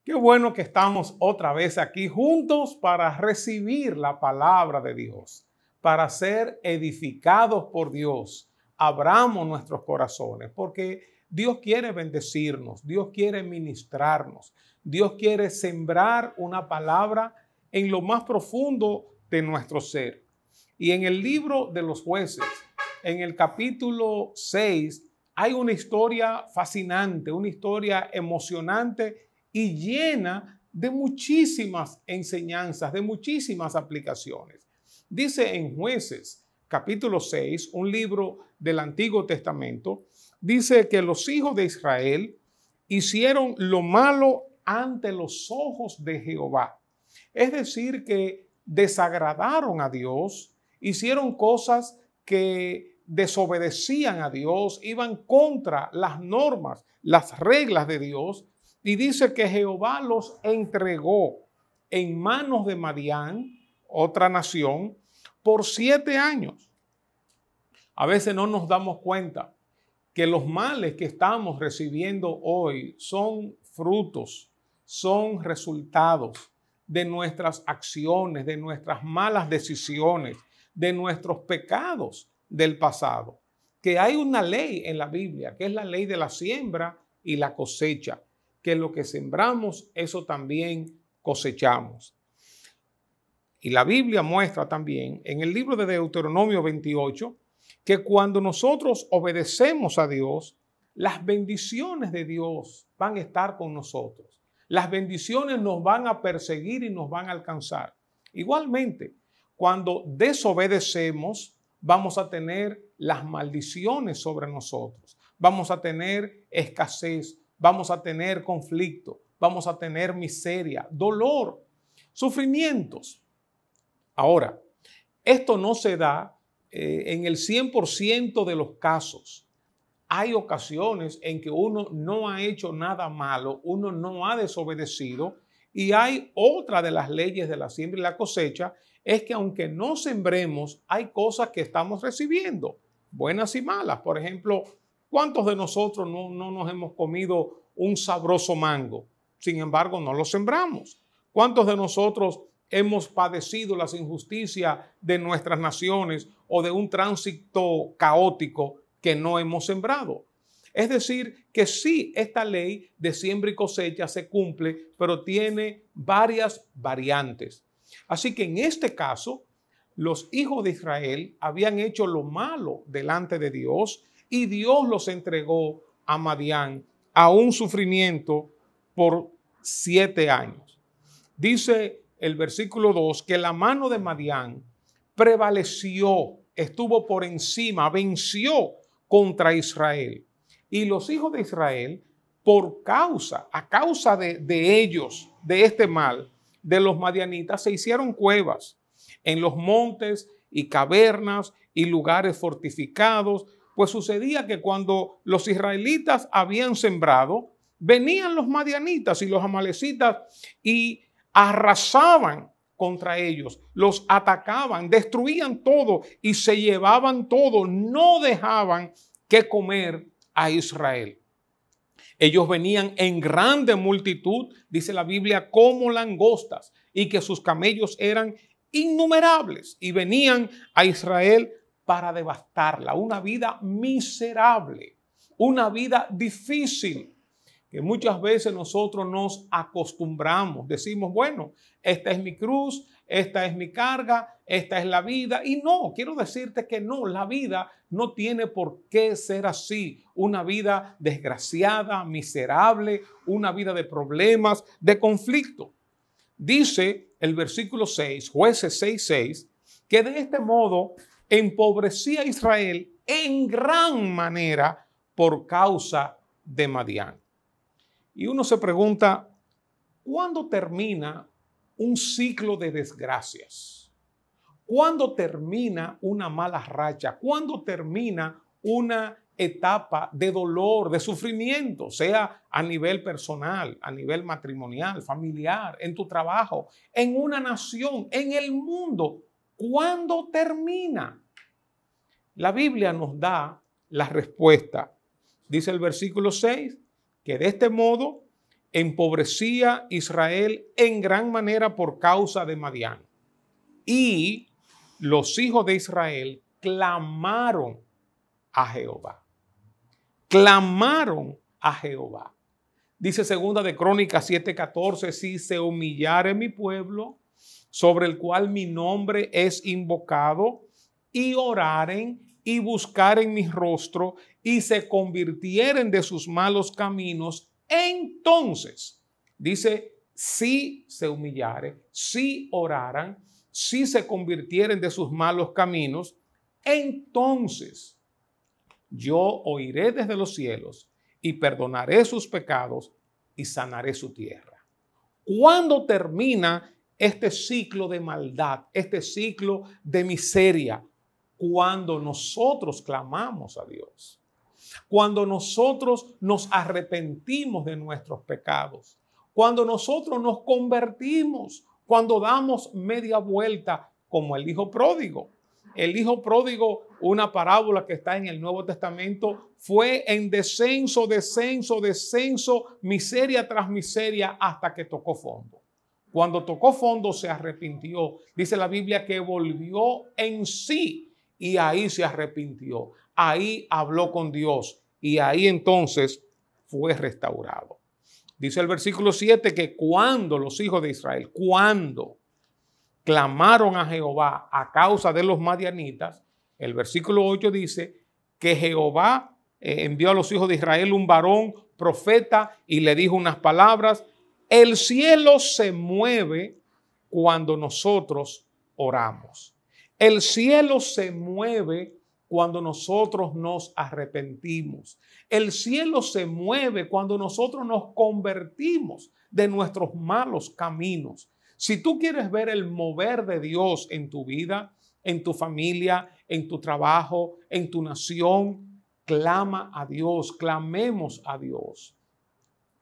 Qué bueno que estamos otra vez aquí juntos para recibir la palabra de Dios, para ser edificados por Dios. Abramos nuestros corazones porque Dios quiere bendecirnos, Dios quiere ministrarnos, Dios quiere sembrar una palabra en lo más profundo de nuestro ser. Y en el libro de los jueces, en el capítulo 6, hay una historia fascinante, una historia emocionante y llena de muchísimas enseñanzas, de muchísimas aplicaciones. Dice en Jueces, capítulo 6, un libro del Antiguo Testamento, dice que los hijos de Israel hicieron lo malo ante los ojos de Jehová. Es decir, que desagradaron a Dios, hicieron cosas que desobedecían a Dios, iban contra las normas, las reglas de Dios. Y dice que Jehová los entregó en manos de Madián, otra nación, por 7 años. A veces no nos damos cuenta que los males que estamos recibiendo hoy son frutos, son resultados de nuestras acciones, de nuestras malas decisiones, de nuestros pecados del pasado. Que hay una ley en la Biblia, que es la ley de la siembra y la cosecha, que lo que sembramos, eso también cosechamos. Y la Biblia muestra también en el libro de Deuteronomio 28 que cuando nosotros obedecemos a Dios, las bendiciones de Dios van a estar con nosotros. Las bendiciones nos van a perseguir y nos van a alcanzar. Igualmente, cuando desobedecemos, vamos a tener las maldiciones sobre nosotros. Vamos a tener escasez, vamos a tener conflicto, vamos a tener miseria, dolor, sufrimientos. Ahora, esto no se da en el 100% de los casos. Hay ocasiones en que uno no ha hecho nada malo, uno no ha desobedecido, y hay otra de las leyes de la siembra y la cosecha, es que aunque no sembremos, hay cosas que estamos recibiendo, buenas y malas. Por ejemplo, ¿cuántos de nosotros no nos hemos comido un sabroso mango? Sin embargo, no lo sembramos. ¿Cuántos de nosotros hemos padecido las injusticias de nuestras naciones o de un tránsito caótico que no hemos sembrado? Es decir, que sí, esta ley de siembra y cosecha se cumple, pero tiene varias variantes. Así que en este caso, los hijos de Israel habían hecho lo malo delante de Dios y Dios los entregó a Madián a un sufrimiento por 7 años. Dice el versículo 2 que la mano de Madián prevaleció, estuvo por encima, venció contra Israel. Y los hijos de Israel, a causa de ellos, de este mal, de los madianitas, se hicieron cuevas en los montes y cavernas y lugares fortificados. Pues sucedía que cuando los israelitas habían sembrado, venían los madianitas y los amalecitas y arrasaban contra ellos, los atacaban, destruían todo y se llevaban todo, no dejaban que comer a Israel. Ellos venían en grande multitud, dice la Biblia, como langostas, y que sus camellos eran innumerables y venían a Israel para devastarla. Una vida miserable, una vida difícil, que muchas veces nosotros nos acostumbramos. Decimos, bueno, esta es mi cruz, esta es mi carga, esta es la vida. Y no, quiero decirte que no, la vida no tiene por qué ser así. Una vida desgraciada, miserable, una vida de problemas, de conflicto. Dice el versículo 6, Jueces 6:6, que de este modo empobrecía a Israel en gran manera por causa de Madián. Y uno se pregunta, ¿cuándo termina un ciclo de desgracias? ¿Cuándo termina una mala racha? ¿Cuándo termina una etapa de dolor, de sufrimiento, sea a nivel personal, a nivel matrimonial, familiar, en tu trabajo, en una nación, en el mundo? ¿Cuándo termina? La Biblia nos da la respuesta. Dice el versículo 6, que de este modo empobrecía Israel en gran manera por causa de Madián. Y los hijos de Israel clamaron a Jehová. Clamaron a Jehová. Dice segunda de Crónicas 7:14, si se humillare mi pueblo, sobre el cual mi nombre es invocado, y oraren y buscaren mi rostro, y se convirtieren de sus malos caminos, entonces, dice, si se humillare, si oraran, si se convirtieren de sus malos caminos, entonces yo oiré desde los cielos y perdonaré sus pecados y sanaré su tierra. ¿Cuándo termina este ciclo de maldad, este ciclo de miseria? Cuando nosotros clamamos a Dios, cuando nosotros nos arrepentimos de nuestros pecados, cuando nosotros nos convertimos, cuando damos media vuelta como el hijo pródigo. El hijo pródigo, una parábola que está en el Nuevo Testamento, fue en descenso, descenso, descenso, miseria tras miseria hasta que tocó fondo. Cuando tocó fondo se arrepintió. Dice la Biblia que volvió en sí y ahí se arrepintió. Ahí habló con Dios y ahí entonces fue restaurado. Dice el versículo 7 que cuando los hijos de Israel, cuando clamaron a Jehová a causa de los madianitas, el versículo 8 dice que Jehová envió a los hijos de Israel un varón profeta y le dijo unas palabras. El cielo se mueve cuando nosotros oramos. El cielo se mueve cuando nosotros nos arrepentimos. El cielo se mueve cuando nosotros nos convertimos de nuestros malos caminos. Si tú quieres ver el mover de Dios en tu vida, en tu familia, en tu trabajo, en tu nación, clama a Dios, clamemos a Dios.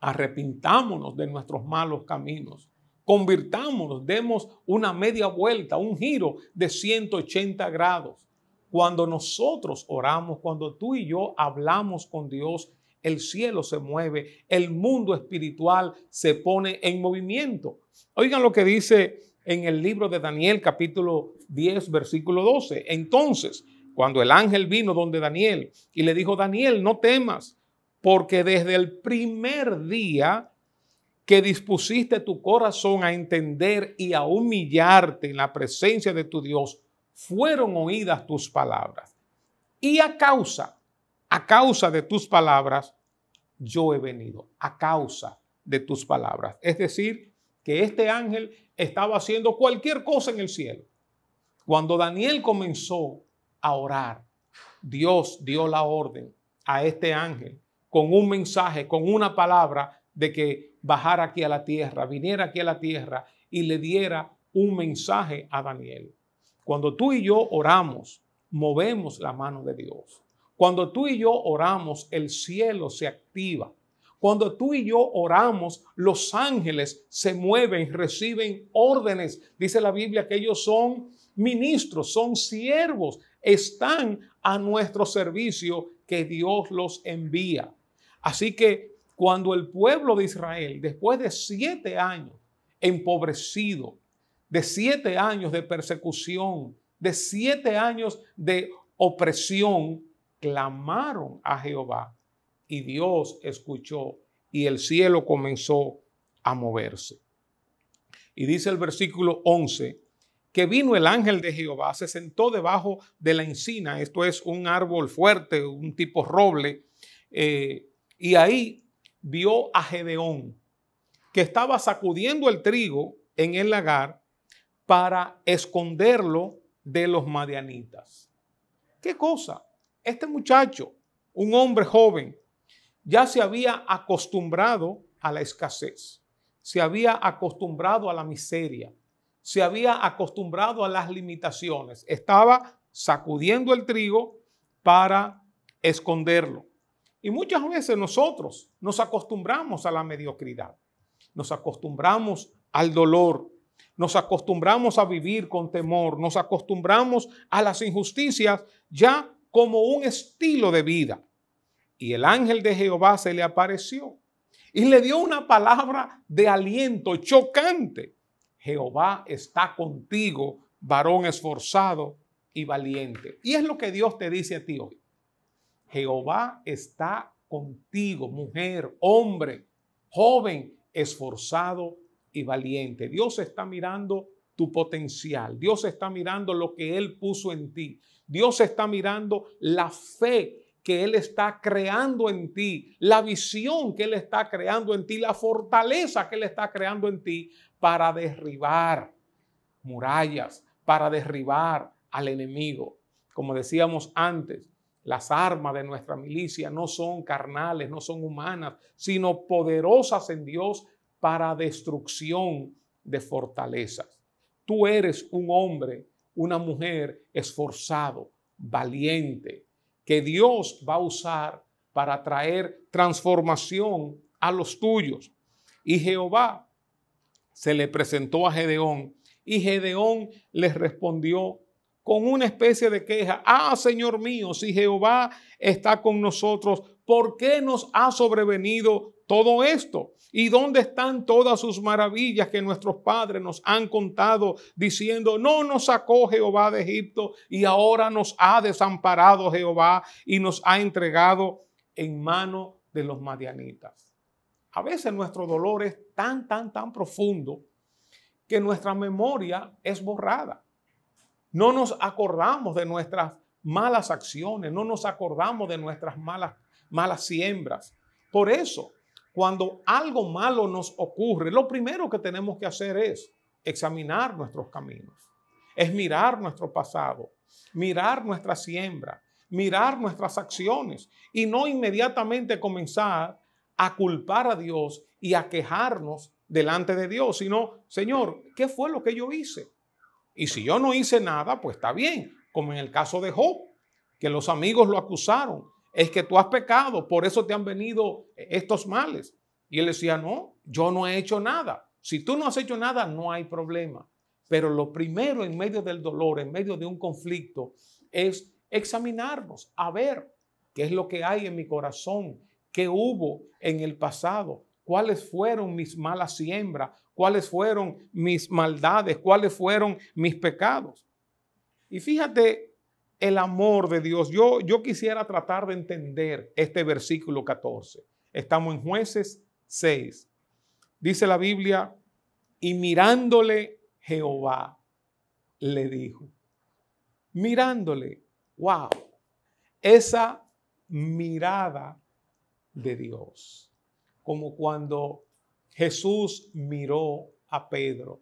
Arrepintámonos de nuestros malos caminos. Convirtámonos, demos una media vuelta, un giro de 180 grados. Cuando nosotros oramos, cuando tú y yo hablamos con Dios, el cielo se mueve, el mundo espiritual se pone en movimiento. Oigan lo que dice en el libro de Daniel, capítulo 10, versículo 12. Entonces, cuando el ángel vino donde Daniel y le dijo, Daniel, no temas, porque desde el primer día que dispusiste tu corazón a entender y a humillarte en la presencia de tu Dios, fueron oídas tus palabras. Y a causa de tus palabras, yo he venido. A causa de tus palabras. Es decir, que este ángel estaba haciendo cualquier cosa en el cielo. Cuando Daniel comenzó a orar, Dios dio la orden a este ángel con un mensaje, con una palabra de que bajara aquí a la tierra, viniera aquí a la tierra y le diera un mensaje a Daniel. Cuando tú y yo oramos, movemos la mano de Dios. Cuando tú y yo oramos, el cielo se activa. Cuando tú y yo oramos, los ángeles se mueven, reciben órdenes. Dice la Biblia que ellos son ministros, son siervos, están a nuestro servicio, que Dios los envía. Así que cuando el pueblo de Israel, después de 7 años empobrecido, de 7 años de persecución, de 7 años de opresión, clamaron a Jehová y Dios escuchó y el cielo comenzó a moverse. Y dice el versículo 11, que vino el ángel de Jehová, se sentó debajo de la encina, esto es un árbol fuerte, un tipo roble, y ahí vio a Gedeón, que estaba sacudiendo el trigo en el lagar para esconderlo de los madianitas. ¿Qué cosa? Este muchacho, un hombre joven, ya se había acostumbrado a la escasez, se había acostumbrado a la miseria, se había acostumbrado a las limitaciones. Estaba sacudiendo el trigo para esconderlo. Y muchas veces nosotros nos acostumbramos a la mediocridad, nos acostumbramos al dolor, nos acostumbramos a vivir con temor, nos acostumbramos a las injusticias ya como un estilo de vida. Y el ángel de Jehová se le apareció Y le dio una palabra de aliento chocante. Jehová está contigo, varón esforzado y valiente. Y es lo que Dios te dice a ti hoy. Jehová está contigo, mujer, hombre, joven, esforzado y valiente. Dios está mirando tu potencial. Dios está mirando lo que Él puso en ti. Dios está mirando la fe que Él está creando en ti, la visión que Él está creando en ti, la fortaleza que Él está creando en ti para derribar murallas, para derribar al enemigo. Como decíamos antes, las armas de nuestra milicia no son carnales, no son humanas, sino poderosas en Dios para destrucción de fortalezas. Tú eres un hombre, una mujer esforzado, valiente, que Dios va a usar para traer transformación a los tuyos. Y Jehová se le presentó a Gedeón y Gedeón les respondió con una especie de queja. Señor mío, si Jehová está con nosotros, ¿por qué nos ha sobrevenido todo esto? ¿Y dónde están todas sus maravillas que nuestros padres nos han contado diciendo, no nos sacó Jehová de Egipto y ahora nos ha desamparado Jehová y nos ha entregado en mano de los madianitas? A veces nuestro dolor es tan profundo que nuestra memoria es borrada. No nos acordamos de nuestras malas acciones, no nos acordamos de nuestras malas siembras. Por eso, cuando algo malo nos ocurre, lo primero que tenemos que hacer es examinar nuestros caminos, es mirar nuestro pasado, mirar nuestra siembra, mirar nuestras acciones y no inmediatamente comenzar a culpar a Dios y a quejarnos delante de Dios, sino, Señor, ¿qué fue lo que yo hice? Y si yo no hice nada, pues está bien, como en el caso de Job, que los amigos lo acusaron. Es que tú has pecado, por eso te han venido estos males. Y él decía, no, yo no he hecho nada. Si tú no has hecho nada, no hay problema. Pero lo primero en medio del dolor, en medio de un conflicto, es examinarnos, a ver qué es lo que hay en mi corazón, qué hubo en el pasado, cuáles fueron mis malas siembras, cuáles fueron mis maldades, cuáles fueron mis pecados. Y fíjate el amor de Dios. Yo quisiera tratar de entender este versículo 14. Estamos en Jueces 6. Dice la Biblia, y mirándole Jehová le dijo. Mirándole, wow, esa mirada de Dios. Como cuando Jesús miró a Pedro.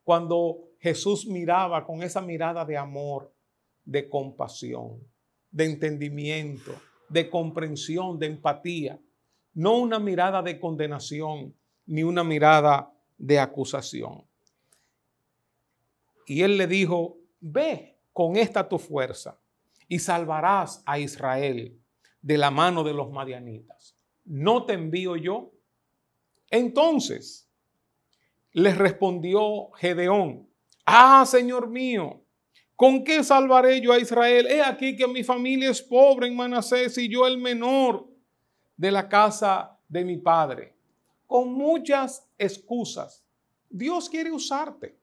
Cuando Jesús miraba con esa mirada de amor, de compasión, de entendimiento, de comprensión, de empatía. No una mirada de condenación, ni una mirada de acusación. Y él le dijo, ve con esta tu fuerza y salvarás a Israel de la mano de los madianitas. ¿No te envío yo? Entonces les respondió Gedeón, Señor mío, ¿con qué salvaré yo a Israel? He aquí que mi familia es pobre en Manasés y yo el menor de la casa de mi padre. Con muchas excusas, Dios quiere usarte.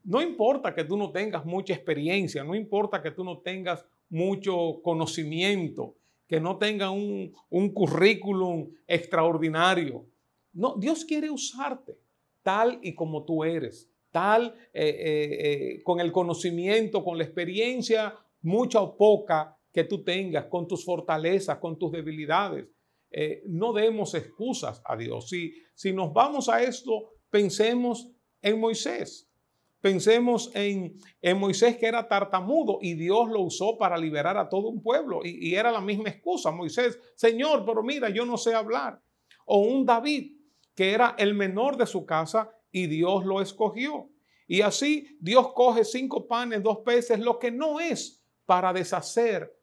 No importa que tú no tengas mucha experiencia, no importa que tú no tengas mucho conocimiento, que no tengas un currículum extraordinario. No, Dios quiere usarte tal y como tú eres, con el conocimiento, con la experiencia, mucha o poca que tú tengas, con tus fortalezas, con tus debilidades. No demos excusas a Dios. Si nos vamos a esto, pensemos en Moisés. Pensemos en Moisés, que era tartamudo y Dios lo usó para liberar a todo un pueblo. Y era la misma excusa. Moisés, Señor, pero mira, yo no sé hablar. O un David, que era el menor de su casa y Dios lo escogió. Y así Dios coge 5 panes, 2 peces, lo que no es, para deshacer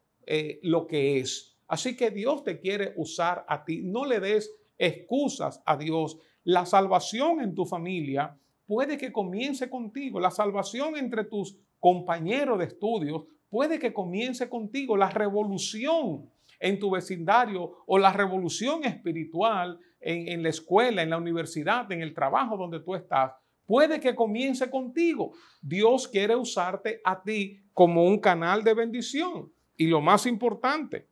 lo que es. Así que Dios te quiere usar a ti. No le des excusas a Dios. La salvación en tu familia puede que comience contigo. La salvación entre tus compañeros de estudios puede que comience contigo. La revolución en tu vecindario o la revolución espiritual en la escuela, en la universidad, en el trabajo donde tú estás, puede que comience contigo. Dios quiere usarte a ti como un canal de bendición. Y lo más importante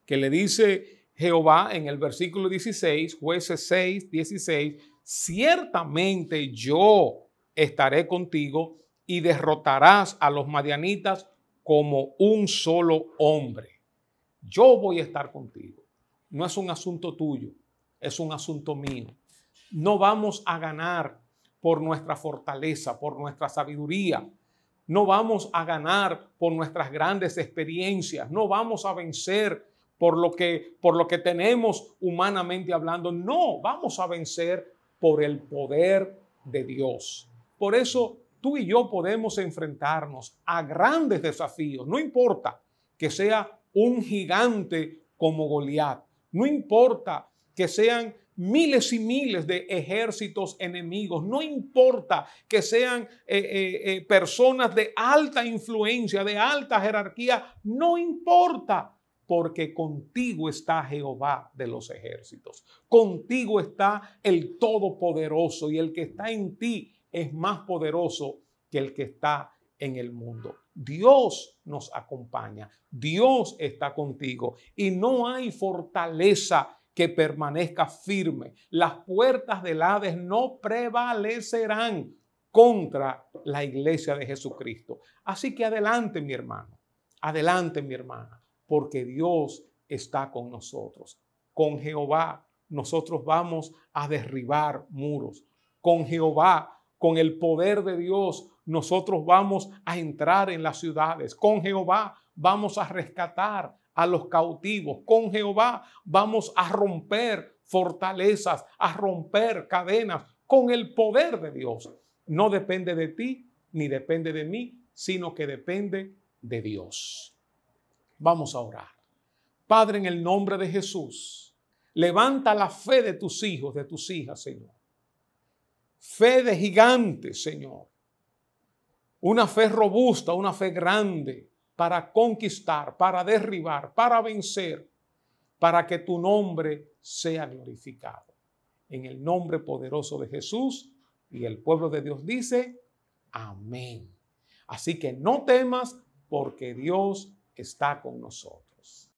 que le dice Jehová en el versículo 16, Jueces 6, 16, ciertamente yo estaré contigo y derrotarás a los madianitas como un solo hombre. Yo voy a estar contigo. No es un asunto tuyo, es un asunto mío. No vamos a ganar por nuestra fortaleza, por nuestra sabiduría. No vamos a ganar por nuestras grandes experiencias. No vamos a vencer por lo que tenemos humanamente hablando. No, vamos a vencer por el poder de Dios. Por eso tú y yo podemos enfrentarnos a grandes desafíos. No importa que sea un gigante como Goliat. No importa que sean miles y miles de ejércitos enemigos. No importa que sean personas de alta influencia, de alta jerarquía. No importa, porque contigo está Jehová de los ejércitos. Contigo está el Todopoderoso, y el que está en ti es más poderoso que el que está en el mundo. Dios nos acompaña. Dios está contigo y no hay fortaleza que permanezca firme. Las puertas del Hades no prevalecerán contra la iglesia de Jesucristo. Así que adelante, mi hermano. Adelante, mi hermana, porque Dios está con nosotros. Con Jehová nosotros vamos a derribar muros. Con Jehová, con el poder de Dios, nosotros vamos a entrar en las ciudades. Con Jehová vamos a rescatar a los cautivos. Con Jehová vamos a romper fortalezas, a romper cadenas. Con el poder de Dios. No depende de ti ni depende de mí, sino que depende de Dios. Vamos a orar. Padre, en el nombre de Jesús, levanta la fe de tus hijos, de tus hijas, Señor. Fe de gigantes, Señor. Una fe robusta, una fe grande para conquistar, para derribar, para vencer, para que tu nombre sea glorificado. En el nombre poderoso de Jesús, y el pueblo de Dios dice, amén. Así que no temas, porque Dios está con nosotros.